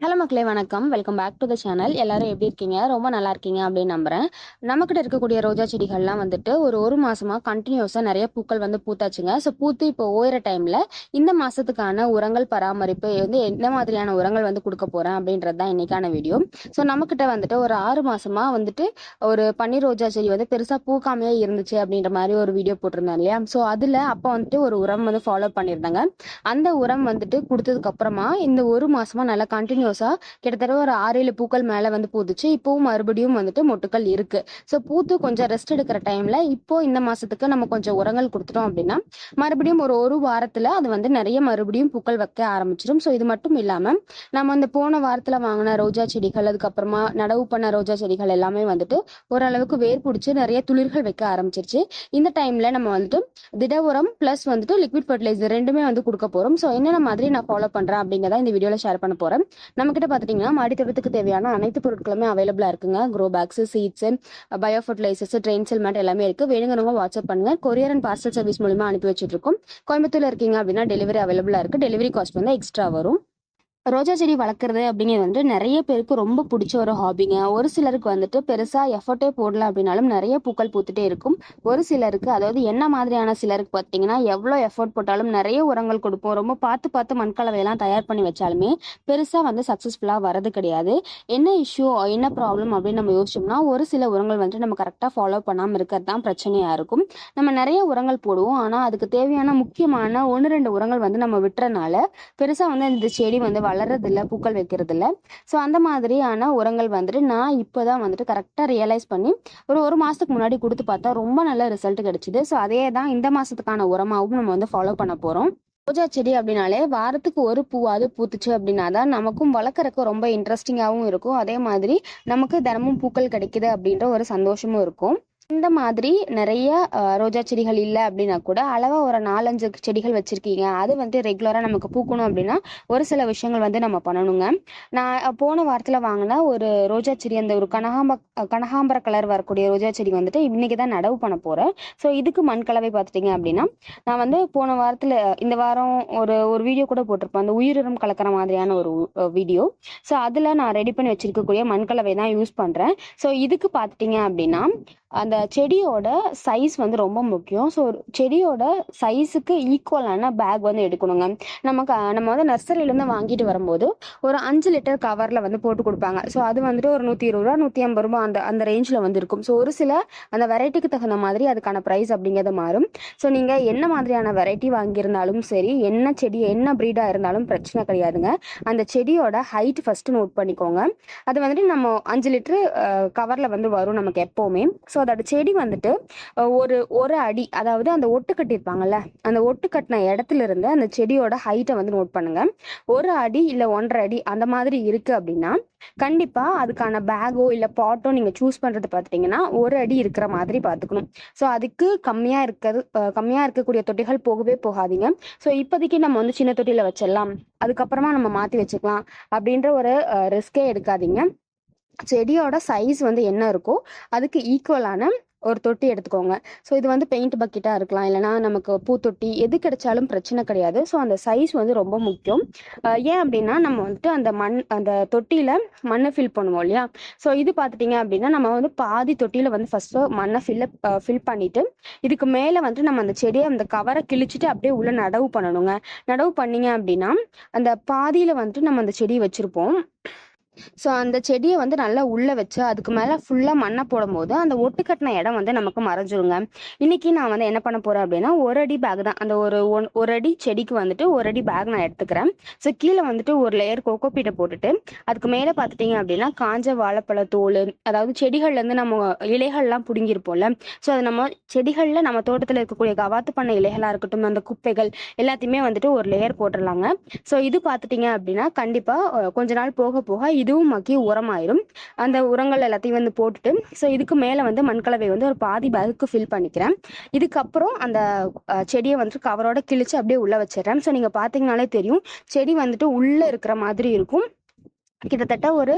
Hello மக்களே, வணக்கம். Welcome back to the channel. எல்லாரும் எப்படி இருக்கீங்க? ரொம்ப நல்லா இருக்கீங்க அப்படின்னு நம்புறேன். நம்மக்கிட்ட இருக்கக்கூடிய ரோஜா செடிகள்லாம் வந்துட்டு ஒரு மாசமா கண்டினியூஸாக நிறைய பூக்கள் வந்து பூத்தாச்சுங்க. ஸோ பூத்து இப்போ ஓயிற டைமில் இந்த மாதத்துக்கான உரங்கள் பராமரிப்பு வந்து என்ன மாதிரியான உரங்கள் வந்து கொடுக்க போகிறேன் அப்படின்றது தான் இன்னைக்கான வீடியோ. ஸோ நம்மக்கிட்ட வந்துட்டு ஒரு 6 மாசமா வந்துட்டு ஒரு பன்னீர் ரோஜா செடி வந்து பெருசாக பூக்காமையே இருந்துச்சு அப்படின்ற மாதிரி ஒரு வீடியோ போட்டிருந்தேன் இல்லையா? ஸோ அதில் அப்போ வந்துட்டு ஒரு உரம் வந்து ஃபாலோ பண்ணியிருந்தாங்க. அந்த உரம் வந்துட்டு கொடுத்ததுக்கு அப்புறமா இந்த ஒரு மாசமா நல்லா கண்டினியூஸா கிட்டத்தட்ட ஒரு 6-7 பூக்கள் மேல வந்து பூத்துச்சு. இப்பவும் மறுபடியும் வந்துட்டு மொட்டுக்கள் இருக்கு. ஸோ பூத்து கொஞ்சம் ரெஸ்ட் எடுக்கிற டைம்ல இப்போ இந்த மாசத்துக்கு நம்ம கொஞ்சம் உரங்கள் கொடுத்துட்டோம் அப்படின்னா மறுபடியும் ஒரு வாரத்துல அது வந்து நிறைய மறுபடியும் பூக்கள் வைக்க ஆரம்பிச்சிடும். ஸோ இது மட்டும் இல்லாம நம்ம அந்த போன வாரத்துல வாங்கின ரோஜா செடிகள், அதுக்கப்புறமா நடவு பண்ண ரோஜா செடிகள் எல்லாமே வந்துட்டு ஓரளவுக்கு வேர் பிடிச்சி நிறைய துளிர்கள் வைக்க ஆரம்பிச்சிருச்சு. இந்த டைம்ல நம்ம வந்துட்டு திட உரம் பிளஸ் வந்துட்டு லிக்விட் ஃபர்டிலைசர் ரெண்டுமே வந்து கொடுக்க போறோம். ஸோ என்னென்ன மாதிரி நான் ஃபாலோ பண்றேன் அப்படிங்கிறத இந்த வீடியோல ஷேர் பண்ண போறேன். நம்ம கிட்ட பாத்துட்டீங்கன்னா மாடித்தோட்டத்துக்கு தேவையான அனைத்து பொருட்களுமே அவைலபிளா இருக்குங்க. Grow bags, seeds, bio fertilizers, drain cell mat எல்லாமே இருக்கு. வேணுங்கிறவங்க வாட்ஸ்அப் பண்ணுங்க. கொரியர் அண்ட் பார்சல் சர்வீஸ் மூலமா அனுப்பி வச்சுட்டு இருக்கோம். கோயம்புத்தூர்ல இருக்கீங்க அப்படின்னா டெலிவரி அவைலபிளா இருக்கு. டெலிவரி காஸ்ட் வந்து எக்ஸ்ட்ரா வரும். ரோஜா செடி வளர்க்குறது அப்படிங்கிறது வந்துட்டு நிறைய பேருக்கு ரொம்ப பிடிச்ச ஒரு ஹாபிங்க. ஒரு சிலருக்கு வந்துட்டு பெருசாக எஃபர்ட்டே போடல அப்படின்னாலும் நிறைய பூக்கள் பூத்துட்டே இருக்கும். ஒரு சிலருக்கு, அதாவது என்ன மாதிரியான சிலருக்கு பார்த்தீங்கன்னா, எவ்வளோ எஃபர்ட் போட்டாலும் நிறைய உரங்கள் கொடுப்போம், ரொம்ப பார்த்து பார்த்து மண்கலவையெல்லாம் தயார் பண்ணி வச்சாலுமே பெருசாக வந்து சக்ஸஸ்ஃபுல்லாக வரது கிடையாது. என்ன இஷ்யூ, என்ன ப்ராப்ளம் அப்படின்னு நம்ம யோசிச்சோம்னா, ஒரு சில உரங்கள் வந்துட்டு நம்ம கரெக்டாக ஃபாலோ பண்ணாமல் இருக்கிறது தான் பிரச்சனையாக இருக்கும். நம்ம நிறைய உரங்கள் போடுவோம், ஆனால் அதுக்கு தேவையான முக்கியமான 1-2 உரங்கள் வந்து நம்ம விட்டுறனால பெருசாக வந்து இந்த செடி வந்து வளர்றதில்ல, பூக்கள் வைக்கிறது இல்லை. ஸோ அந்த மாதிரியான உரங்கள் வந்துட்டு நான் இப்போதான் வந்துட்டு கரெக்டாக ரியலைஸ் பண்ணி ஒரு மாதத்துக்கு முன்னாடி கொடுத்து பார்த்தா ரொம்ப நல்ல ரிசல்ட் கிடைச்சிது. ஸோ அதே தான் இந்த மாதத்துக்கான உரமாகவும் நம்ம வந்து ஃபாலோ பண்ண போகிறோம். ரோஜா செடி அப்படின்னாலே வாரத்துக்கு ஒரு பூவாவது பூத்துச்சு அப்படின்னா தான் நமக்கும் வளர்க்குறக்கு ரொம்ப இன்ட்ரெஸ்டிங்காகவும் இருக்கும். அதே மாதிரி நமக்கு தினமும் பூக்கள் கிடைக்குது அப்படின்ற ஒரு சந்தோஷமும் இருக்கும். இந்த மாதிரி நிறைய ரோஜா செடிகள் இல்லை அப்படின்னா கூட அளவா ஒரு 4-5 செடிகள் வச்சிருக்கீங்க, அது வந்து ரெகுலரா நமக்கு பூக்கணும் அப்படின்னா ஒரு சில விஷயங்கள் வந்து நம்ம பண்ணணுங்க. நான் போன வாரத்துல வாங்கின ஒரு ரோஜா செடி, அந்த ஒரு கனகாம்பர கலர் வரக்கூடிய ரோஜா செடி வந்துட்டு இன்னைக்கு தான் நடவு பண்ண போறேன். ஸோ இதுக்கு மண் கலவை பார்த்துட்டீங்க அப்படின்னா நான் வந்து போன வாரத்துல இந்த வாரம் ஒரு ஒரு வீடியோ கூட போட்டிருப்பேன், அந்த உயிரினம் கலக்கிற மாதிரியான ஒரு வீடியோ. ஸோ அதுல நான் ரெடி பண்ணி வச்சிருக்கக்கூடிய மண்கலவை தான் யூஸ் பண்றேன். ஸோ இதுக்கு பார்த்துட்டீங்க அப்படின்னா அந்த செடியோட சைஸ் வந்து ரொம்ப முக்கியம். ஸோ செடியோட சைஸுக்கு ஈக்குவலான பேக் வந்து எடுக்கணுங்க. நம்ம வந்து நர்சரியிலேருந்து வாங்கிட்டு வரும்போது ஒரு 5 லிட்டர் கவரில் வந்து போட்டு கொடுப்பாங்க. ஸோ அது வந்துட்டு ஒரு 120 ரூபா 150 ரூபா அந்த அந்த ரேஞ்சில் வந்து இருக்கும். ஸோ ஒரு சில அந்த வெரைட்டிக்கு தகுந்த மாதிரி அதுக்கான ப்ரைஸ் அப்படிங்கிறது மாறும். ஸோ நீங்கள் என்ன மாதிரியான வெரைட்டி வாங்கியிருந்தாலும் சரி, என்ன செடி என்ன ப்ரீடாக இருந்தாலும் பிரச்சனை கிடையாதுங்க. அந்த செடியோட ஹைட் ஃபஸ்ட்டு நோட் பண்ணிக்கோங்க. அது வந்துட்டு நம்ம 5 லிட்டரு கவரில் வந்து வரும் நமக்கு எப்போவுமே. ஸோ அதோட செடி வந்துட்டு ஒரு அடி, அதாவது அந்த ஒட்டு கட்டியிருப்பாங்கல்ல, அந்த ஒட்டு கட்டின இடத்துல இருந்து அந்த செடியோட ஹைட்டை வந்து நோட் பண்ணுங்க. 1 அடி இல்லை 1.5 அடி அந்த மாதிரி இருக்கு அப்படின்னா கண்டிப்பா அதுக்கான பேக்கோ இல்லை பாட்டோ நீங்க சூஸ் பண்றது பார்த்துட்டீங்கன்னா 1 அடி இருக்கிற மாதிரி பார்த்துக்கணும். ஸோ அதுக்கு கம்மியா இருக்கக்கூடிய தொட்டிகள் போகவே போகாதீங்க. ஸோ இப்போதைக்கு நம்ம வந்து சின்ன தொட்டியில வச்சிடலாம், அதுக்கப்புறமா நம்ம மாத்தி வச்சுக்கலாம் அப்படின்ற ஒரு ரிஸ்கே எடுக்காதீங்க. செடியோட சைஸ் வந்து என்ன இருக்கோ அதுக்கு ஈக்குவலான ஒரு தொட்டி எடுத்துக்கோங்க. ஸோ இது வந்து பெயிண்ட் பக்கெட்டாக இருக்கலாம், இல்லைனா நமக்கு பூத்தொட்டி எது கிடைச்சாலும் பிரச்சனை கிடையாது. ஸோ அந்த சைஸ் வந்து ரொம்ப முக்கியம். ஏன் அப்படின்னா நம்ம வந்துட்டு அந்த தொட்டியில் மண்ணை ஃபில் பண்ணுவோம் இல்லையா? ஸோ இது பார்த்துட்டிங்க அப்படின்னா நம்ம வந்து பாதி தொட்டியில் வந்து ஃபஸ்ட்டு மண்ணை ஃபில் பண்ணிவிட்டு இதுக்கு மேலே வந்துட்டு நம்ம அந்த செடியை அந்த கவரை கிழிச்சிட்டு அப்படியே உள்ள நடவு பண்ணணுங்க. நடவு பண்ணிங்க அப்படின்னா அந்த பாதியில் வந்துட்டு நம்ம அந்த செடியை வச்சுருப்போம். ஸோ அந்த செடியை வந்து நல்லா உள்ளே வச்சு அதுக்கு மேலே ஃபுல்லாக மண்ணை போடும்போது அந்த ஒட்டு கட்டின இடம் வந்து நமக்கு மறைஞ்சிருங்க. இன்னைக்கு நான் வந்து என்ன பண்ண போகிறேன் அப்படின்னா 1 அடி பேக் தான், அந்த ஒரு அடி செடிக்கு வந்துட்டு 1 அடி பேக் நான் எடுத்துக்கிறேன். ஸோ கீழே வந்துட்டு ஒரு லேயர் கோகோபீட்டை போட்டுட்டு அதுக்கு மேலே பார்த்துட்டிங்க அப்படின்னா காஞ்ச வாழைப்பழ தோல், அதாவது செடிகள்லேருந்து நம்ம இலைகள்லாம் பிடுங்கிருப்போம்ல, ஸோ அது நம்ம செடிகளில் நம்ம தோட்டத்தில் இருக்கக்கூடிய கவாத்து பண்ண இலைகளாக இருக்கட்டும், அந்த குப்பைகள் எல்லாத்தையுமே வந்துட்டு ஒரு லேயர் போட்டுடலாங்க. ஸோ இது பார்த்துட்டிங்க அப்படின்னா கண்டிப்பாக கொஞ்ச நாள் போக போக இதுவும் மக்கி உரமாயிரும். அந்த உரங்கள் எல்லாத்தையும் வந்து போட்டுட்டு ஸோ இதுக்கு மேலே வந்து மண்கலவை வந்து ஒரு பாதி பேகுக்கு ஃபில் பண்ணிக்கிறேன். இதுக்கப்புறம் அந்த செடியை வந்துட்டு கவரோட கிழிச்சு அப்படியே உள்ள வச்சிடறேன். ஸோ நீங்கள் பார்த்தீங்கனாலே தெரியும் செடி வந்துட்டு உள்ளே இருக்கிற மாதிரி இருக்கும். கிட்டத்தட்ட ஒரு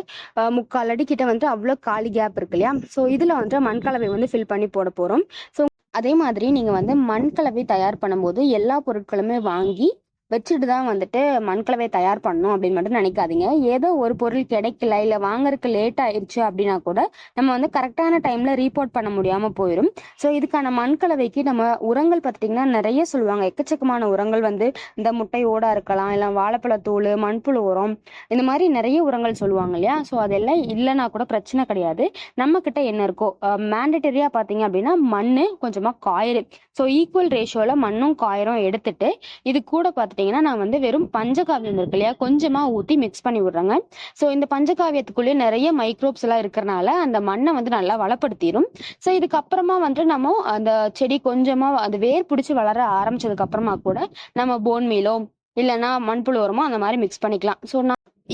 3/4 அடி கிட்ட வந்துட்டு அவ்வளோ காலி கேப் இருக்கு இல்லையா? ஸோ இதில் வந்துட்டு மண்கலவை வந்து ஃபில் பண்ணி போட போகிறோம். ஸோ அதே மாதிரி நீங்கள் வந்து மண்கலவை தயார் பண்ணும்போது எல்லா பொருட்களுமே வாங்கி வச்சுட்டு தான் வந்துட்டு மண்கலவை தயார் பண்ணணும் அப்படின்னு மட்டும் நினைக்காதீங்க. ஏதோ ஒரு பொருள் கிடைக்கல இல்லை வாங்குறதுக்கு லேட் ஆயிடுச்சு அப்படின்னா கூட நம்ம வந்து கரெக்டான டைம்ல ரீபோர்ட் பண்ண முடியாம போயிடும். ஸோ இதுக்கான மண்கலவைக்கு நம்ம உரங்கள் பார்த்தீங்கன்னா நிறைய சொல்லுவாங்க. எக்கச்சக்கமான உரங்கள் வந்து இந்த முட்டை ஓடா இருக்கலாம், இல்லை வாழைப்பழத்தூள், மண்புழு உரம், இந்த மாதிரி நிறைய உரங்கள் சொல்லுவாங்க இல்லையா. ஸோ அதெல்லாம் இல்லைன்னா கூட பிரச்சனை கிடையாது. நம்ம கிட்ட என்ன இருக்கோ மேண்டட்டரியா பார்த்தீங்க அப்படின்னா மண் கொஞ்சமாக காயல், ஸோ ஈக்குவல் ரேஷியோவில் மண்ணும் காயரும் எடுத்துட்டு இது கூட பார்த்துட்டிங்கன்னா நான் வந்து வெறும் பஞ்சகாவியம் இருக்கு இல்லையா கொஞ்சமாக ஊற்றி மிக்ஸ் பண்ணி விடுறேங்க. ஸோ இந்த பஞ்சகாவியத்துக்குள்ளேயே நிறைய மைக்ரோப்ஸ் எல்லாம் இருக்கிறனால அந்த மண்ணை வந்து நல்லா வளப்படுத்திடும். ஸோ இதுக்கப்புறமா வந்துட்டு நம்ம அந்த செடி கொஞ்சமாக அது வேர் பிடிச்சி வளர ஆரம்பிச்சதுக்கு அப்புறமா கூட நம்ம போன் மீலோ இல்லைன்னா மண்புழு உரமோ அந்த மாதிரி மிக்ஸ் பண்ணிக்கலாம். ஸோ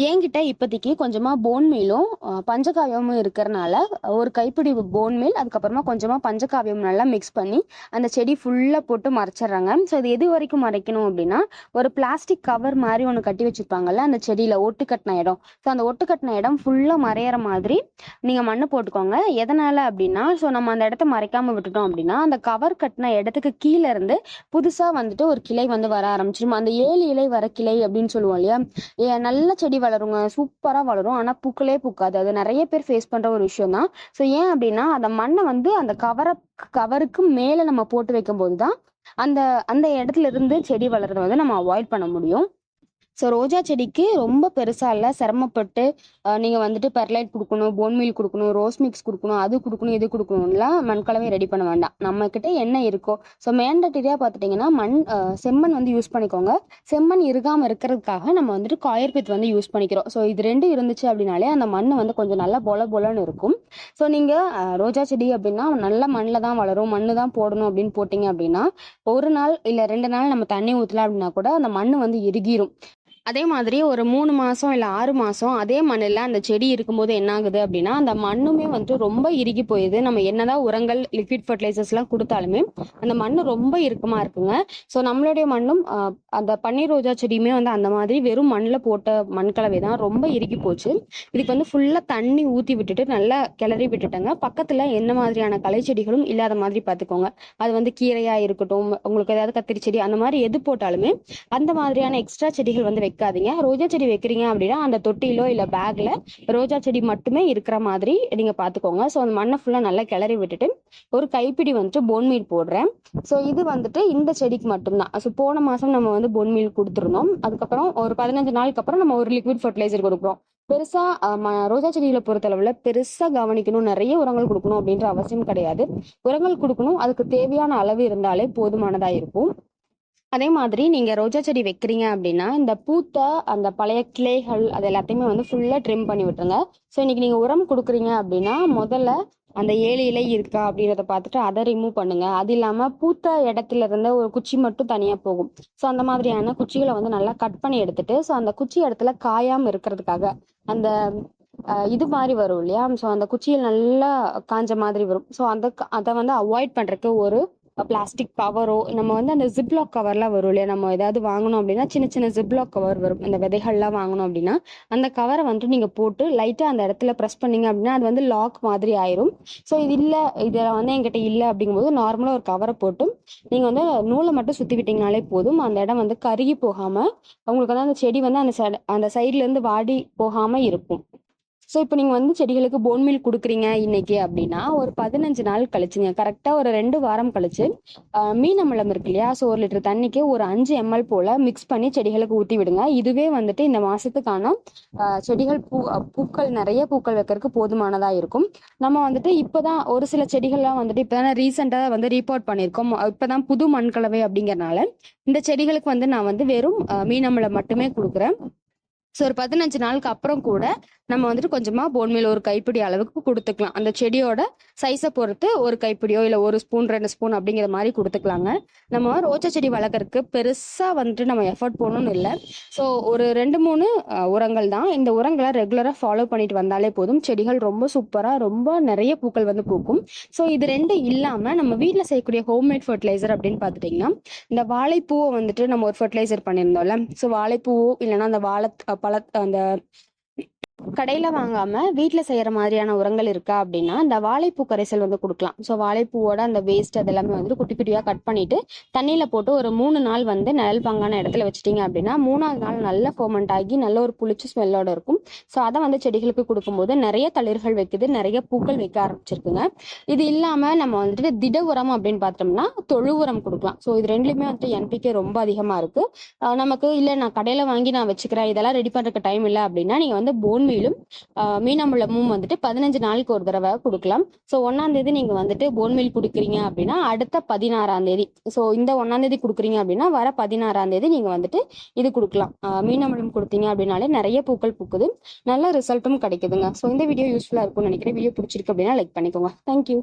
என்கிட்ட இப்போதைக்கு கொஞ்சமாக போன் மீலும் பஞ்சகாவியமும் இருக்கிறனால ஒரு கைப்பிடி போன் மீல் அதுக்கப்புறமா கொஞ்சமாக பஞ்சகாவியம் நல்லா மிக்ஸ் பண்ணி அந்த செடி ஃபுல்லாக போட்டு மறைச்சிட்றாங்க. ஸோ இது எது வரைக்கும் மறைக்கணும் அப்படின்னா ஒரு பிளாஸ்டிக் கவர் மாதிரி ஒன்று கட்டி வச்சுருப்பாங்கல்ல அந்த செடியில் ஒட்டு கட்டின இடம். ஸோ அந்த ஒட்டு கட்டின இடம் ஃபுல்லாக மறையிற மாதிரி நீங்கள் மண் போட்டுக்கோங்க. எதனால் அப்படின்னா ஸோ நம்ம அந்த இடத்த மறைக்காமல் விட்டுட்டோம் அப்படின்னா அந்த கவர் கட்டின இடத்துக்கு கீழே இருந்து புதுசாக வந்துட்டு ஒரு கிளை வந்து வர ஆரம்பிச்சிடும். அந்த 7 இலை வர கிளை அப்படின்னு சொல்லுவோம் இல்லையா. நல்ல செடி வளருங்க, சூப்பரா வளரும். ஆனா பூக்களே பூக்காது. அது நிறைய பேர் ஃபேஸ் பண்ற ஒரு விஷயம் தான். ஸோ ஏன் அப்படின்னா அந்த மண்ணை வந்து அந்த கவருக்கு மேல நம்ம போட்டு வைக்கும் போதுதான் அந்த அந்த இடத்துல இருந்து செடி வளர்றதை வந்து நம்ம அவாய்ட் பண்ண முடியும். ஸோ ரோஜா செடிக்கு ரொம்ப பெருசா இல்லை, சிரமப்பட்டு நீங்க வந்துட்டு பெர்லைட் கொடுக்கணும், போன் மீல் கொடுக்கணும், ரோஸ் மிக்ஸ் கொடுக்கணும், அது கொடுக்கணும், இது கொடுக்கணும்லாம் மண்கலவை ரெடி பண்ண வேண்டாம். நம்ம கிட்ட என்ன இருக்கோ ஸோ மேண்டட்டரியா பார்த்துட்டிங்கன்னா செம்மண் வந்து யூஸ் பண்ணிக்கோங்க. செம்மண் இருகாமல் இருக்கிறதுக்காக நம்ம வந்துட்டு காயர்பித் வந்து யூஸ் பண்ணிக்கிறோம். ஸோ இது ரெண்டும் இருந்துச்சு அப்படின்னாலே அந்த மண் வந்து கொஞ்சம் நல்லா பொலன்னு இருக்கும். ஸோ நீங்க ரோஜா செடி அப்படின்னா நல்ல மண்ணில் தான் வளரும், மண்ணு தான் போடணும் அப்படின்னு போட்டிங்க அப்படின்னா ஒரு நாள் இல்லை 2 நாள் நம்ம தண்ணி ஊற்றலாம் அப்படின்னா கூட அந்த மண் வந்து இறுகிரும். அதே மாதிரி ஒரு 3 மாசம் இல்லை 6 மாசம் அதே மண்ணில் அந்த செடி இருக்கும்போது என்ன ஆகுது அப்படின்னா அந்த மண்ணுமே வந்துட்டு ரொம்ப இறுகி போயிடுது. நம்ம என்னதான் உரங்கள் லிக்விட் ஃபர்டிலைசர்ஸ்லாம் கொடுத்தாலுமே அந்த மண் ரொம்ப இறுக்கமா இருக்குங்க. ஸோ நம்மளுடைய மண்ணும் அந்த பன்னீர் ரோஜா செடியுமே வந்து அந்த மாதிரி வெறும் மண்ணில் போட்ட மண்கலவை தான் ரொம்ப இறுகி போச்சு. இதுக்கு வந்து ஃபுல்லாக தண்ணி ஊற்றி விட்டுட்டு நல்லா கிளறி விட்டுட்டேங்க. பக்கத்தில் என்ன மாதிரியான களை செடிகளும் இல்லாத மாதிரி பார்த்துக்கோங்க. அது வந்து கீரையா இருக்கட்டும், உங்களுக்கு ஏதாவது கத்திரி செடி அந்த மாதிரி எது போட்டாலுமே அந்த மாதிரியான எக்ஸ்ட்ரா செடிகள் வந்து வைக்காதீங்க. ரோஜா செடி வைக்கிறீங்க அப்படின்னா அந்த தொட்டிலோ இல்லை பேக்ல ரோஜா செடி மட்டுமே இருக்கிற மாதிரி நீங்க பாத்துக்கோங்க. ஸோ அந்த மண்ணை ஃபுல்லா நல்லா கிளறி விட்டுட்டு ஒரு கைப்பிடி வந்துட்டு போன் மீல் போடுறேன். ஸோ இது வந்துட்டு இந்த செடிக்கு மட்டும்தான். ஸோ போன மாசம் நம்ம வந்து போன் மீல் கொடுத்துருந்தோம். அதுக்கப்புறம் ஒரு 15 நாளுக்கு அப்புறம் நம்ம ஒரு லிக்விட் ஃபர்டிலைசர் கொடுக்குறோம். பெருசா ரோஜா செடிகளை பொறுத்தளவுல பெருசா கவனிக்கணும், நிறைய உரங்கள் கொடுக்கணும் அப்படின்ற அவசியம் கிடையாது. உரங்கள் கொடுக்கணும், அதுக்கு தேவையான அளவு இருந்தாலே போதுமானதா இருக்கும். அதே மாதிரி நீங்க ரோஜா செடி வைக்கிறீங்க அப்படின்னா இந்த பூத்த அந்த பழைய கிளைகள் அது எல்லாத்தையுமே வந்து ஃபுல்லா ட்ரிம் பண்ணி விட்டுருங்க. ஸோ இன்னைக்கு நீங்க உரம் கொடுக்குறீங்க அப்படின்னா முதல்ல அந்த 7 இலை இருக்கா அப்படின்றத பார்த்துட்டு அதை ரிமூவ் பண்ணுங்க. அது இல்லாம பூத்த இடத்துல இருந்த ஒரு குச்சி மட்டும் தனியா போகும். ஸோ அந்த மாதிரியான குச்சிகளை வந்து நல்லா கட் பண்ணி எடுத்துட்டு ஸோ அந்த குச்சி இடத்துல காயாம இருக்கிறதுக்காக அந்த இது மாதிரி வரும் இல்லையா. ஸோ அந்த குச்சியில் நல்லா காஞ்ச மாதிரி வரும். ஸோ அதை வந்து அவாய்ட் பண்றதுக்கு ஒரு பிளாஸ்டிக் கவரோ நம்ம வந்து அந்த ஜிப்லாக் கவர்லாம் வரும் இல்லையா. நம்ம ஏதாவது வாங்கணும் அப்படின்னா சின்ன சின்ன ஜிப்லாக் கவர் வரும். இந்த விதைகள்லாம் வாங்கணும் அப்படின்னா அந்த கவரை வந்துட்டு நீங்க போட்டு லைட்டா அந்த இடத்துல ப்ரெஸ் பண்ணீங்க அப்படின்னா அது வந்து லாக் மாதிரி ஆயிரும். ஸோ இது இல்லை, இதில் வந்து என்கிட்ட இல்லை அப்படிங்கும்போது நார்மலாக ஒரு கவரை போட்டு நீங்க வந்து நூலை மட்டும் சுத்தி விட்டீங்கனாலே போதும். அந்த இடம் வந்து கருகி போகாம உங்களுக்கு வந்து அந்த செடி வந்து அந்த சைட்ல இருந்து வாடி போகாம இருக்கும். ஸோ இப்போ நீங்கள் வந்து செடிகளுக்கு போன் மீல் கொடுக்குறீங்க இன்னைக்கு அப்படின்னா ஒரு 15 நாள் கழிச்சுங்க, கரெக்டாக ஒரு 2 வாரம் கழிச்சு மீன் அமிலம் இருக்கு இல்லையா. ஸோ 1 லிட்டர் தண்ணிக்கு ஒரு 5 ml போல மிக்ஸ் பண்ணி செடிகளுக்கு ஊற்றி விடுங்க. இதுவே வந்துட்டு இந்த மாசத்துக்கான செடிகள் பூக்கள் நிறைய பூக்கள் வைக்கிறதுக்கு போதுமானதாக இருக்கும். நம்ம வந்துட்டு இப்போதான் ஒரு சில செடிகள்லாம் வந்துட்டு இப்போதான் ரீசெண்டாக வந்து ரீபோர்ட் பண்ணியிருக்கோம். இப்போதான் புது மண்கலவை அப்படிங்கறனால இந்த செடிகளுக்கு வந்து நான் வந்து வெறும் மீன் அமிலம் மட்டுமே கொடுக்குறேன். ஸோ ஒரு 15 நாளுக்கு அப்புறம் கூட நம்ம வந்துட்டு கொஞ்சமா போன் மீல் ஒரு கைப்பிடி அளவுக்கு கொடுத்துக்கலாம். அந்த செடியோட சைஸை பொறுத்து ஒரு கைப்பிடியோ இல்லை 1 ஸ்பூன் 2 ஸ்பூன் அப்படிங்கிற மாதிரி கொடுத்துக்கலாங்க. நம்ம ரோஜா செடி வளர்க்குறதுக்கு பெருசா வந்துட்டு நம்ம எஃபர்ட் போடணும்னு இல்லை. ஸோ ஒரு 2-3 உரங்கள் தான். இந்த உரங்களை ரெகுலராக ஃபாலோ பண்ணிட்டு வந்தாலே போதும். செடிகள் ரொம்ப சூப்பரா ரொம்ப நிறைய பூக்கள் வந்து பூக்கும். ஸோ இது 2 இல்லாம நம்ம வீட்டில் செய்யக்கூடிய ஹோம்மேட் ஃபர்டிலைசர் அப்படின்னு பார்த்துட்டிங்கன்னா இந்த வாழைப்பூவை வந்துட்டு நம்ம ஒரு ஃபர்டிலைசர் பண்ணியிருந்தோம்ல. ஸோ வாழைப்பூவோ இல்லைன்னா அந்த அந்த கடையில் வாங்காமல் வீட்டில் செய்கிற மாதிரியான உரங்கள் இருக்கா அப்படின்னா இந்த வாழைப்பூ கரைசல் வந்து கொடுக்கலாம். ஸோ வாழைப்பூவோட அந்த வேஸ்ட் அதெல்லாமே வந்துட்டு குட்டி குட்டியாக கட் பண்ணிவிட்டு தண்ணியில் போட்டு ஒரு 3 நாள் வந்து நிழல் பாங்கான இடத்துல வச்சிட்டிங்க அப்படின்னா 3ஆவது நாள் நல்ல ஃபோர்மெண்ட் ஆகி நல்ல ஒரு புளிச்சு ஸ்மெல்லோட இருக்கும். ஸோ அதை வந்து செடிகளுக்கு கொடுக்கும்போது நிறைய தளிர்கள் வைக்குது, நிறைய பூக்கள் வைக்க ஆரம்பிச்சிருக்குங்க. இது இல்லாமல் நம்ம வந்துட்டு திட உரம் அப்படின்னு பார்த்தோம்னா தொழு உரம் கொடுக்கலாம். ஸோ இது ரெண்டுலையுமே வந்துட்டு என்பிகே ரொம்ப அதிகமாக இருக்குது. நமக்கு இல்லை நான் கடையில் வாங்கி நான் வச்சுக்கிறேன், இதெல்லாம் ரெடி பண்ணுறதுக்கு டைம் இல்லை அப்படின்னா நீங்கள் வந்து போன் மீலும் மீனமுள்ளமும் வந்துட்டு 15 நாளுக்கு ஒரு தடவை கொடுக்கலாம். ஸோ 1ஆம் தேதி நீங்கள் வந்துட்டு போன்மீல் கொடுக்குறீங்க அப்படின்னா அடுத்த 16ஆம் தேதி, ஸோ இந்த 1ஆம் தேதி கொடுக்குறீங்க அப்படின்னா வர 16ஆம் தேதி நீங்கள் வந்துட்டு இது கொடுக்கலாம். மீனமுள்ளம் கொடுத்தீங்க அப்படின்னாலே நிறைய பூக்கள் பூக்குது, நல்ல ரிசல்ட்டும் கிடைக்குதுங்க. ஸோ இந்த வீடியோ யூஸ்ஃபுல்லாக இருக்கும்னு நினைக்கிறேன். வீடியோ பிடிச்சிருக்கு அப்படின்னா லைக் பண்ணிக்கோங்க. தேங்க்யூ.